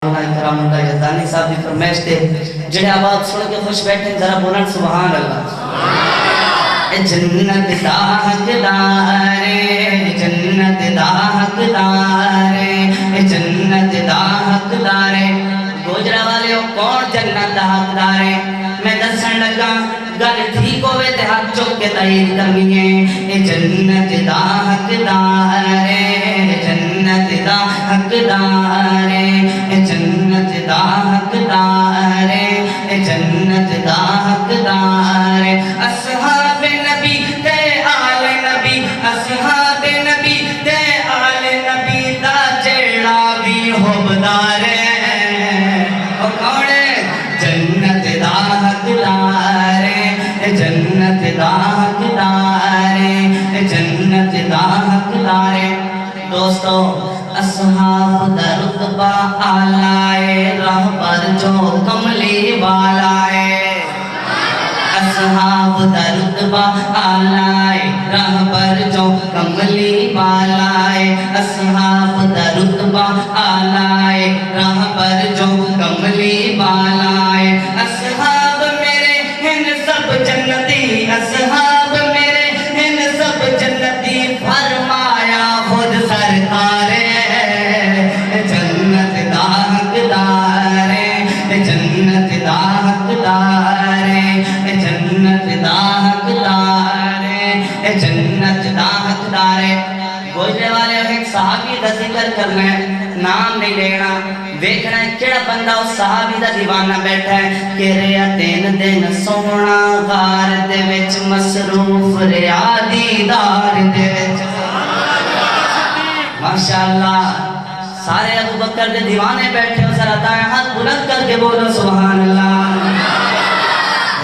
علماء کرام اللہ یزدانی صاحب کی فرمائش تھے جڑے آواز سن کے خوش بیٹھے ذرا بولن سبحان اللہ جنت دا حقدار جنت دا حقدار جنت دا حقدار گوجرا والے کون جنت دا حقدار ہے میں دسن لگا گل ٹھیک ہوئے تے ہاتھ چوک کے تائید کرنی ہے جنت دا حقدار جنت دا حقدار جنت دا حقدار جنت دا حقدار اصحاب نبی تے آل نبی اصحاب نبی تے آل نبی دا جیڑا بھی حبدار او کون جنت دا حقدار جنت دا حقدار جنت دا حقدار دوستو اصحاب دا رتبہ آلائے رہبر جو کملی والائے اصحاب دا رتبہ آلائے رہبر جو کملی والائے اصحاب دا رتبہ آلائے رہبر جو کملی والائے اصحاب میرے ہن سب جنتی اصحاب میرے ہن سب جنتی فرمایا خود سرکار جنت دا حقدار جنت دا حقدار جنت دا حقدار جنت دا حقدار گوجرے والے ایک صحابی دا ذکر کرنا ہے نام نہیں لینا دیکھنا ہے کیڑا بندہ اس صحابی دا دیوانہ بیٹھا ہے کہ ریا تین دن سونا غار دے وچ مصروف ریا دیدار دے وچ ماشاءاللہ سارے ابو بکر دے دیوانے بیٹھے ہو ذرا دائیں ہاتھ بلند کر کے بولو سبحان اللہ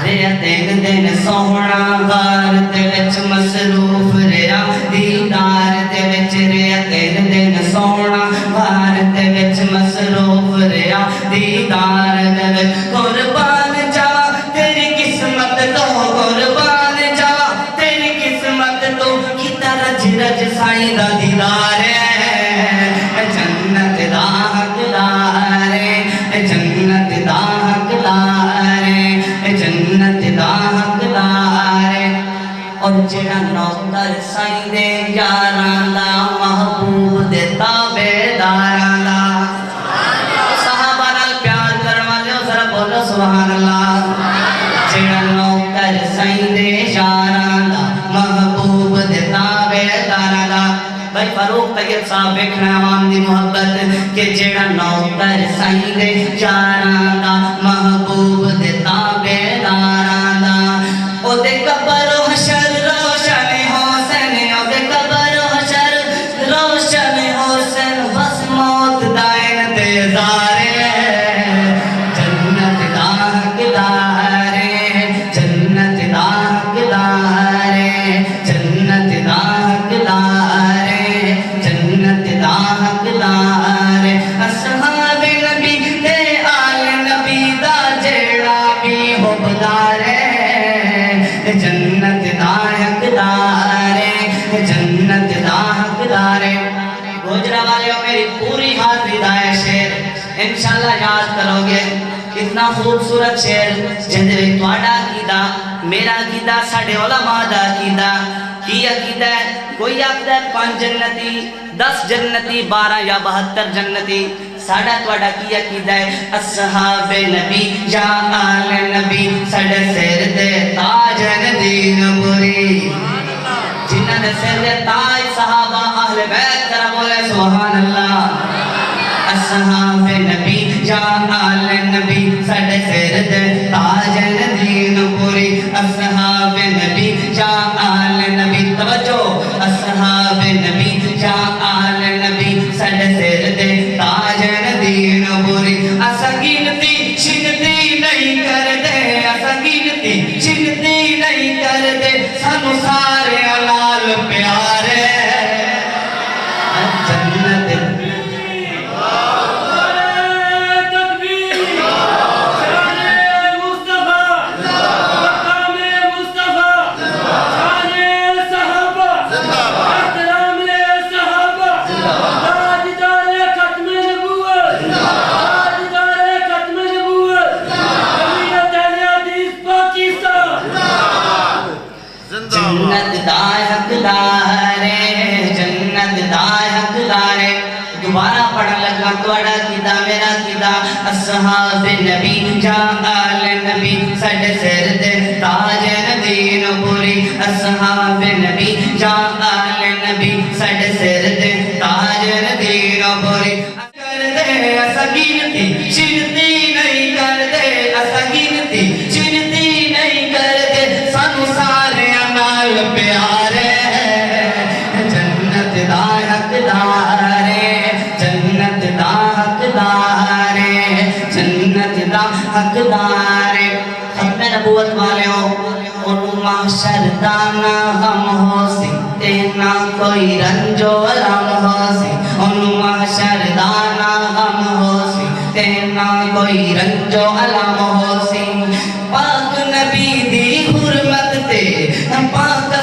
ریا تین دن سونا غار دے وچ مصروف ریا دیدار دے وچ ریا تین دن سونا غار دے وچ مصروف ریا دیدار دے وچ قربان جاوا تیری قسمت تو قربان جاوا تیری قسمت تو کیتا رج رج سائیں دا دیدار ہے جنت دا حقدار جنت دا حقدار جنت دا حقدار اور جڑا نوکر سائیں دے یاراں دا محبوب دے تابعداراں دا صحابہ نال پیار کرن والے ذرا بولو سبحان اللہ جڑا نوکر سائیں دے یاراں دا محبوب دے تابعداراں دا بھائی فاروق طیب صاحب دیکھنا عوام دی محبت کہ جڑا نوکر سائیں دے یاراں دا محبوب دے تابعداراں دا او دے قبر و حشر روشن حسین او دے قبر و حشر روشن حسین بس موت دا انتظار جنت دا حقدار جنت دا حقدار جنت دا حقدار جنت دا حقدار اصحاب نبی تے آل نبی دا جیڑا بھی حبدار جنت دا حقدار جنت دا حقدار گوجرا والیوں میری پوری حاضری دا ہے شعر انشاءاللہ یاد کرو گے اتنا خوبصورت شعر جندے تواڈا عقیدہ میرا عقیدہ ساڈے علماء دا عقیدہ کی عقیدہ ہے کوئی آخدا ہے 5 جنتی 10 جنتی 12 یا 72 جنتی ساڈا تواڈا کی عقیدہ ہے اصحاب نبی یا آل نبی ساڈے سر دے تاج دین پوری جنہاں دے سر دے تاج صحابہ اہل بیت کرا بولے سبحان اللہ اصحاب نبی یا آل نبی ساڈے سر دے تاج دین پوری اصحاب نبی یا آل نبی توجہ اصحاب نبی یا آل نبی ساڈے سر دے تاج دین پوری اسا گنتی چھنتی نہیں کر دے اسا گنتی چھنتی نہیں کر دے سانو سارے لال پیارے جنت میرا قدا اصحاب نبی جا آل نبی ساڈے سر دے تاج دین پوری اصحاب نبی جا آل نبی ساڈے سر دے تاج دین پوری کر دے اسا گنتی چنتی نہیں کر دے اسا گنتی چنتی نہیں کر دے سانو سارے نال پیارے جنت دا حقدار جنت دا حقدار جنت دا حقدار ختم نبوت والے ہو انہوں محشر دانا غم ہو سی تینا کوئی رنجو علم ہو سی انہوں محشر دانا غم ہو سی تینا کوئی رنجو علم ہو سی پاک نبی دی حرمت تے پاک